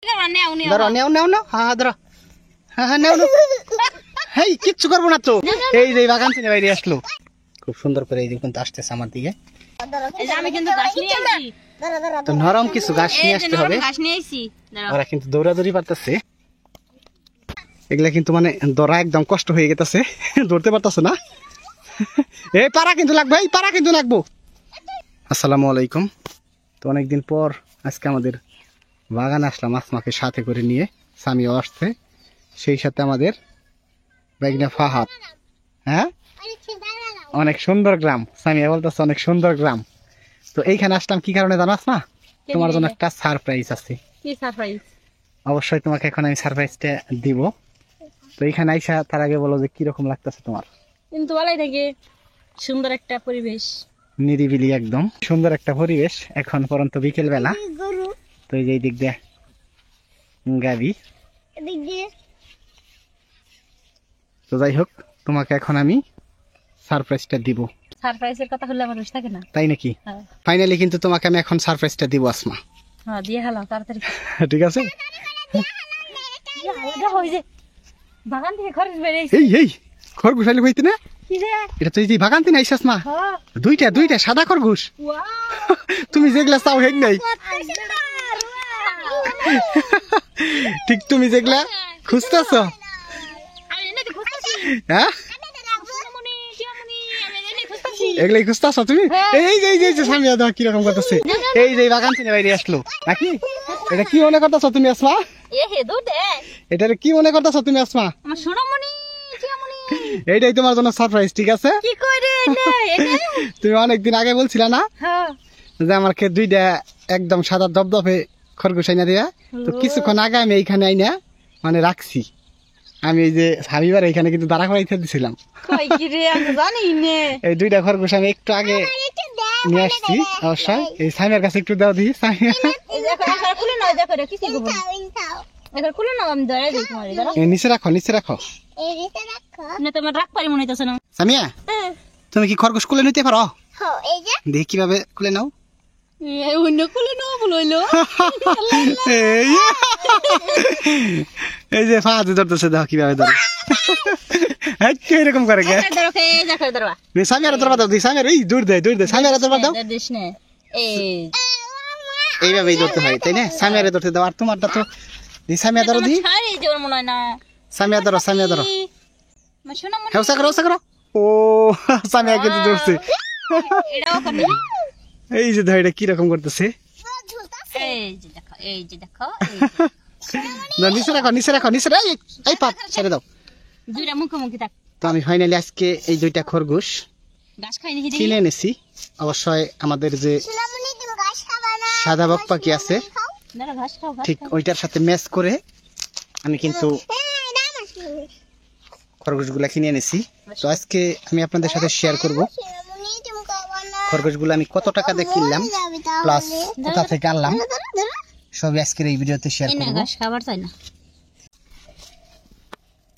ধরো নেও নেও নাও, হ্যাঁ ধরো, হ্যাঁ নেও নাও। হেই কিচ্ছু করবো না তো। এই যে বাগান থেকে বাইরে আসলো খুব সুন্দর করে, এই যে কিন্তু আসতেছে আমার দিকে। তো নরম কিছু ঘাস নিয়ে আসতে হবে, ওরা কিন্তু দৌড়াদৌড়ি পারতেছে। এগুলা কিন্তু মানে ধরা একদম কষ্ট হয়ে গেছে, ধরতে পারতেছে না। এই পাড়া কিন্তু লাগবে, এই পাড়া কিন্তু লাগবো। আসসালামু আলাইকুম। তো অনেকদিন পর আজকে আমাদের বাগান আসলাম আসমাকে সাথে করে নিয়ে, সামিও আসছে, সেই সাথে আমাদের বাইগনা ফাহাদ। হ্যাঁ অনেক সুন্দর গ্রাম, সামিয়া বলতেছে অনেক সুন্দর গ্রাম। তো এইখানে আসলাম কি কারণে জানো আসমা? তোমার জন্য একটা সারপ্রাইজ আছে। কি সারপ্রাইজ? অবশ্যই তোমাকে এখন আমি সারপ্রাইজটা দিব। তো এইখানে আইসা তার আগে বলো যে কিরকম লাগতেছে তোমার? কিন্তু ভালোই থাকে, সুন্দর একটা পরিবেশ, নিরিবিলি একদম সুন্দর একটা পরিবেশ। এখন পর্যন্ত বিকেল বেলা। তো এই যে দিক দিয়ে গাবি। তো যাই হোক, তোমাকে এখন আমি সারপ্রাইজটা দিব। সারপ্রাইজের কথা হলে আমার রস থাকে না, তাই নাকি? ফাইনালি কিন্তু তোমাকে আমি এখন সারপ্রাইজটা দিব আসমা। হ্যাঁ দিয়ে হালাও তাড়াতাড়ি। ঠিক আছে। বাগান থেকে খরচ বেরিয়েছে। এই এই খরগোশ আইলে হইতে না, এটা তো এই যে বাগান থেকে আইসাস মা। দুইটা দুইটা সাদা খরগোশ। তুমি যেগুলা চাও হেগ নাই, ঠিক তুমি যেগুলা খুঁজতেছ। হ্যাঁ এগুলাই খুঁজতেছ তুমি? এই যে এই যে সামিয়া দাও কিরকম করতেছে। এই যে বাগান থেকে বাইরে আসলো নাকি? এটা কি মনে করতেছ তুমি আসমা? এটারে কি মনে করতেছ তুমি আসমা? এইটাই তোমার জন্য সারপ্রাইজ, ঠিক আছে? তুমি অনেকদিন আগে বলছিলা না যে আমাকে দুইটা একদম সাদা দপদপে খরগোশ আইনা দিয়া। তো কিছুক্ষণ আগে আমি এইখানে আইনা মানে রাখছি। আমি এই যে হাবিবার এইখানে কিন্তু দাঁড়া করাইতে দিছিলাম। এই দুইটা খরগোশ আমি একটু আগে নিয়ে আসছি। অবশ্যই এই সামিয়ার কাছে একটু দাও দিই। সামিয়া নিচে রাখো, নিচে রাখো। সামিয়া তুমি কি খরগোশ কুলে নিতে পারো? দেখি কিভাবে কুলে নাও। এই যে ফাঁদ ধরতেছে, দেখো কিভাবে ধরে। এরকম করে সামিয়ার দরবার দাও, সামিয়ার এই দূর দেয় দূর দেয়। সামিয়ার দরবার দাও, এইভাবেই ধরতে হয় তাই না? সামিয়ারে ধরতে দাও। আর তোমারটা তো সামিয়া ধরো দি, সামিয়া ধরো, সামিয়া ধরো। হেউসা করো, হেউসা করো। ও সামিয়া কিন্তু ধরছে। এই যে ধর, এটা কিরকম করতেছে। নিচে রাখো, নিচে রাখো, নিচে এই পাত ছেড়ে দাও। তো আমি ফাইনালি আজকে এই দুইটা খরগোশ কিনে এনেছি। অবশ্যই আমাদের যে সাদা বক পাখি আছে ঠিক ওইটার সাথে ম্যাচ করে আমি কিন্তু খরগোশগুলা কিনে এনেছি। তো আজকে আমি আপনাদের সাথে শেয়ার করব খরগোশগুলো আমি কত টাকা দিয়ে কিনলাম প্লাস কোথা থেকে আনলাম, সবই আজকের এই ভিডিওতে শেয়ার করব।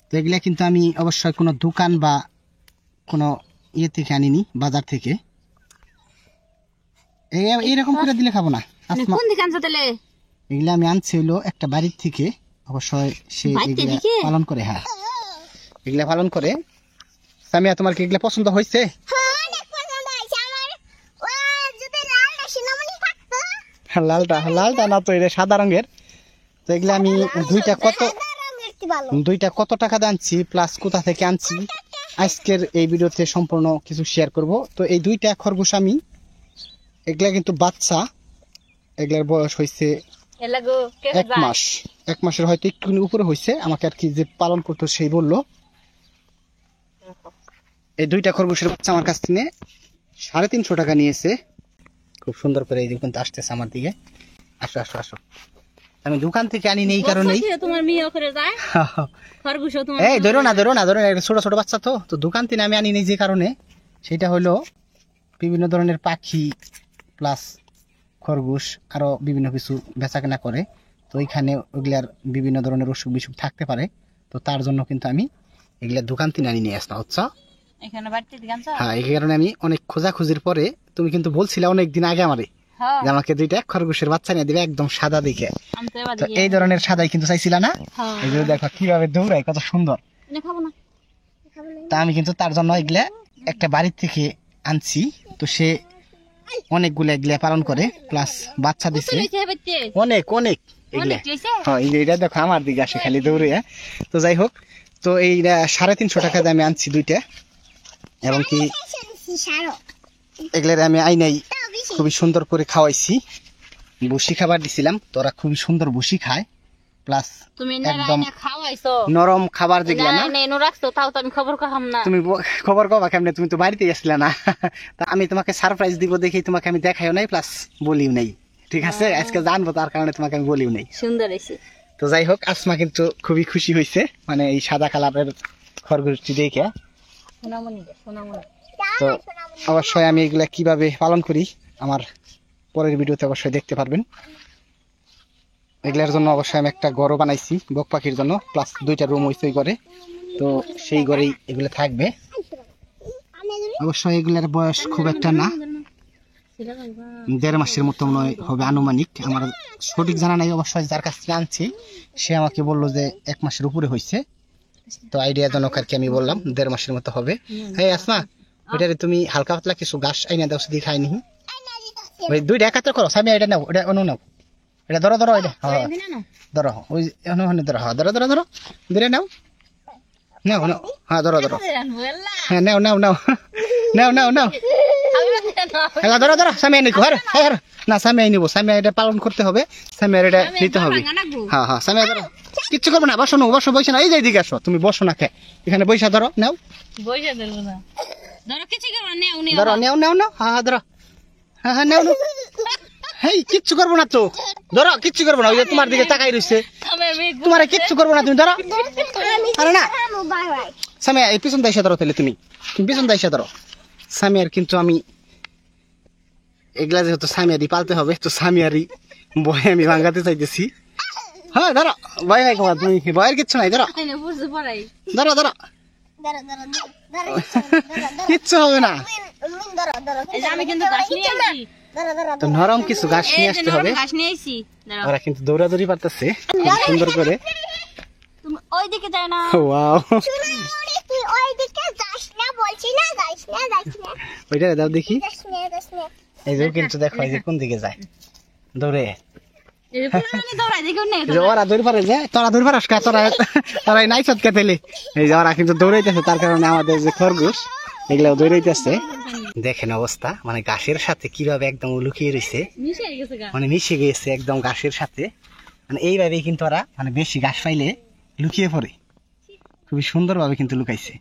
তো এগুলা কিন্তু আমি অবশ্যই কোনো দোকান বা কোনো ইয়ে থেকে আনিনি, বাজার থেকে। এইরকম করে দিলে খাবো না। এগুলা আমি আনছি হইলো একটা বাড়ির থেকে। অবশ্যই সে এগুলা পালন করে। হ্যাঁ এগুলা পালন করে। সামিয়া তোমার কি এগুলা পছন্দ হয়েছে? লালটা লালটা না তো, এটা সাদা রঙের। তো এগুলা আমি দুইটা কত টাকা দিয়ে আনছি প্লাস কোথা থেকে আনছি আজকের এই ভিডিওতে সম্পূর্ণ কিছু শেয়ার করব। তো এই দুইটা খরগোশ আমি, এগুলা কিন্তু বাচ্চা, এগুলার বয়স হয়েছে 1 মাস। 1 মাসের হয়তো একটু উপরে হয়েছে। আমাকে আর কি যে পালন করতো সেই বললো। এই দুইটা খরগোশের বাচ্চা আমার কাছ থেকে 350 টাকা নিয়েছে। খুব সুন্দর করে এই যে কিন্তু আসতেছে আমার দিকে। আসো আসো আসো। আমি দোকান থেকে আনি এই কারণেই। এই ধরো না ধরো না ধরো না, ছোট ছোট বাচ্চা তো। তো দোকান থেকে আমি আনি যে কারণে, সেটা হলো বিভিন্ন ধরনের পাখি প্লাস খরগোশ আরো বিভিন্ন কিছু বেচাকেনা করে। তো ওইখানে ওইগুলার বিভিন্ন ধরনের অসুখ বিসুখ থাকতে পারে। তো তার জন্য কিন্তু আমি এগুলা দোকান থেকে আনি নিয়ে আসলাম। হচ্ছে হ্যাঁ, এই কারণে আমি অনেক খোঁজাখুঁজির পরে, তুমি কিন্তু বলছিলে অনেকদিন আগে আমারে হ্যাঁ যে আমাকে দুইটা খরগোশের বাচ্চা নিয়ে দিবে একদম সাদা দেখে। আমি তো এবার তো এই ধরনের সাদাই কিন্তু চাইছিলা না? হ্যাঁ এই যে দেখো কিভাবে দৌড়ায়, কত সুন্দর। এনে খাবো না তা আমি কিন্তু তার জন্য এগুলা একটা বাড়ি থেকে আনছি। তো সে অনেকগুলো এগুলা পালন করে, প্লাস বাচ্চা দিছে লইছে হেবেতে অনেক অনেক এগুলা। অনেক লইছে হ্যাঁ এই যে এটা দেখো আমার দিকে আসে খালি দৌড়ে। তো যাই হোক, তো এইটা 350 টাকা দিয়ে আমি আনছি দুইটা, এবং কি এগুলার আমি আইনাই খুবই সুন্দর করে খাওয়াইছি, বসি খাবার দিছিলাম। তো ওরা খুবই সুন্দর বসি খায়, প্লাস তুমি একদম না খাওয়াইছো নরম খাবার যেগুলা না। না এনো রাখছো তাও তো আমি খবর কহাম না। তুমি খবর কবা কেমনে, তুমি তো বাড়িতে আসলে না। তা আমি তোমাকে সারপ্রাইজ দিব দেখি তোমাকে আমি দেখাইও নাই, প্লাস বলিও নাই, ঠিক আছে? আজকে জানবো তার কারণে তোমাকে আমি বলিও নাই। সুন্দর হইছে। তো যাই হোক, আসমা কিন্তু খুবই খুশি হয়েছে, মানে এই সাদা কালারের খরগোশটি দেখে। সোনামণি সোনামণি তো অবশ্যই আমি এগুলা কিভাবে পালন করি আমার পরের ভিডিওতে অবশ্যই দেখতে পারবেন। এগুলার জন্য অবশ্যই আমি একটা ঘরও বানাইছি বক পাখির জন্য, প্লাস দুইটা রুম হইছে ঘরে। তো সেই ঘরেই এগুলো থাকবে। অবশ্যই এগুলার বয়স খুব একটা না, 1.5 মাসের মতো মনে হবে আনুমানিক, আমার সঠিক জানা নাই। অবশ্যই যার কাছ থেকে আনছি সে আমাকে বললো যে 1 মাসের উপরে হয়েছে। তো আইডিয়া জনক আর কি আমি বললাম 1.5 মাসের মতো হবে। হ্যাঁ আসমা, ওইটারে তুমি হালকা পাতলা কিছু ঘাস আইনা দাও, শুধু খাইনি। ওই দুইটা একাত্র করো, সামি এটা নাও, ওটা অন্য নাও, এটা ধরো ধরো, এটা ধরো, ওই ধরো, হ্যাঁ ধরো ধরো ধরো, ধরে নাও নাও নাও, হ্যাঁ ধরো ধরো, হ্যাঁ নাও নাও নাও নাও নাও নাও, হ্যাঁ ধরো ধরো, সামি নিকো, হ্যাঁ হ্যাঁ না সামি নিব, সামি এটা পালন করতে হবে, সামি এটা নিতে হবে। হ্যাঁ হ্যাঁ সামি ধরো, কিচ্ছু করবো না, বসো না, বসো, বসে না, এই যে দিকে আসো, তুমি বসো না, খে এখানে বৈশা ধরো, নাও বইসা দেব না, ধরো কিছু করো না, নেও নেও ধরো, নাও নাও নাও, হ্যাঁ হ্যাঁ ধরো, হ্যাঁ হ্যাঁ নাও নাও, হেই কিচ্ছু করবো না তো, ধরো কিচ্ছু করবো না, ওই যে তোমার দিকে তাকাই রয়েছে, তোমার কিচ্ছু করবো না, তুমি ধরো। আরে না সামিয়া, এই পিছন দাইসা ধরো, তাহলে তুমি পিছন দাইসা ধরো। সামিয়ার কিন্তু আমি এগুলা যেহেতু সামিয়ারই পালতে হবে, তো সামিয়ারই বয় আমি ভাঙাতে চাইতেছি। হ্যাঁ ধরো, ভয় নাই তোমার, তুমি ভয়ের কিচ্ছু নাই, ধরো ধরো ধরো, কিচ্ছু হবে না। আমি কিন্তু ঘাস নিয়ে আইছি, তো নরম কিছু ঘাস নিয়ে আসতে হবে। ঘাস নিয়ে আইছি, ওরা কিন্তু দৌড়াদৌড়ি পারতেছে খুব সুন্দর করে। তুমি ওইদিকে যাও না। ওয়াও, তুই ওইদিকে যাস না, বলছি না, যাস না, যাস না, ওইটা দাও দেখি। যাস না, যাস না। এই যে কিন্তু দেখো, এই যে কোন দিকে যায় দৌড়ে, এই যে পুরানি দৌড়াই দেখো না, এই যে ওরা দৌড় পারে, যে তোরা দৌড় পারাস কা, তোরা তোরা নাই সৎকা তেলে। এই যে ওরা কিন্তু দৌড়াইতেছে, তার কারণে আমাদের যে খরগোশ এগুলাও দৌড়াইতেছে। দেখেন অবস্থা, মানে ঘাসের সাথে কিভাবে একদম লুকিয়ে রয়েছে, মিশে গেছে গা। মানে মিশে গিয়েছে একদম ঘাসের সাথে। মানে এইভাবেই কিন্তু ওরা মানে বেশি ঘাস পাইলে লুকিয়ে পড়ে, খুবই সুন্দরভাবে কিন্তু লুকাইছে।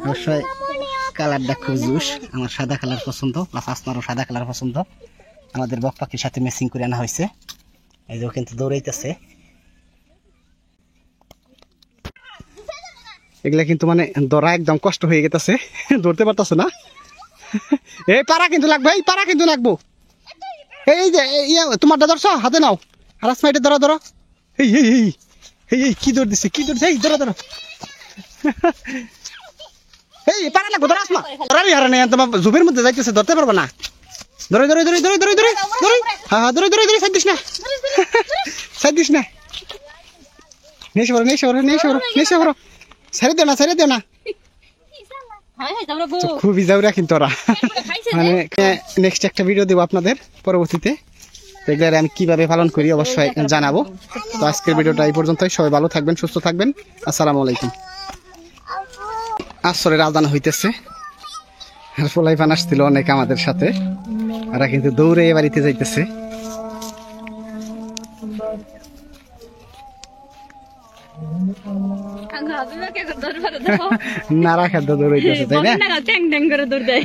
অবশ্যই কালারটা খুব জুস, আমার সাদা কালার পছন্দ, প্লাস আসমারও সাদা কালার পছন্দ। আমাদের বক পাখির সাথে ম্যাচিং করে আনা হয়েছে। এই যে ও কিন্তু দৌড়াইতেছে। এগুলা কিন্তু মানে ধরা একদম কষ্ট হয়ে গেছে, ধরতে পারতেছে না। এই পাড়া কিন্তু লাগবে, এই পাড়া কিন্তু লাগবো। এই যে তোমারটা ধরছো, হাতে নাও, আর আসমা এটা ধরো ধরো। এই এই এই এই এই কি দৌড় দিছে, কি দৌড় দিছে, এই ধরো ধরো। এই পাড়া লাগবো, ধরো আসমা, ধরারই হারা নেই, তোমার জুবের মধ্যে যাইতেছে, ধরতে পারবো না। ধরে ধরে ধরে ধরে ধরে ধরে ধরে, হ্যাঁ হ্যাঁ ধরে ধরে ধরে, সাইড দিস না, সাইড দিস না, নেই সরো নেই সরো নেই সরো নেই সরো, ছেড়ে দেও না, ছেড়ে দেও না। তো খুবই যাওরা কিন্তু ওরা, মানে নেক্সট একটা ভিডিও দেবো আপনাদের পরবর্তীতে, এগুলো আমি কিভাবে পালন করি অবশ্যই জানাবো। তো আজকের ভিডিওটা এই পর্যন্তই, সবাই ভালো থাকবেন, সুস্থ থাকবেন, আসসালামু আলাইকুম। আসরের আজান হইতেছে, ফলাই পান আসছিল অনেক আমাদের সাথে, ওরা কিন্তু দৌড়ে এ বাড়িতে যাইতেছে। নারা খাদ্য দৌড়াইতেছে, তাই না? ট্যাং ট্যাং করে দৌড় দেয়।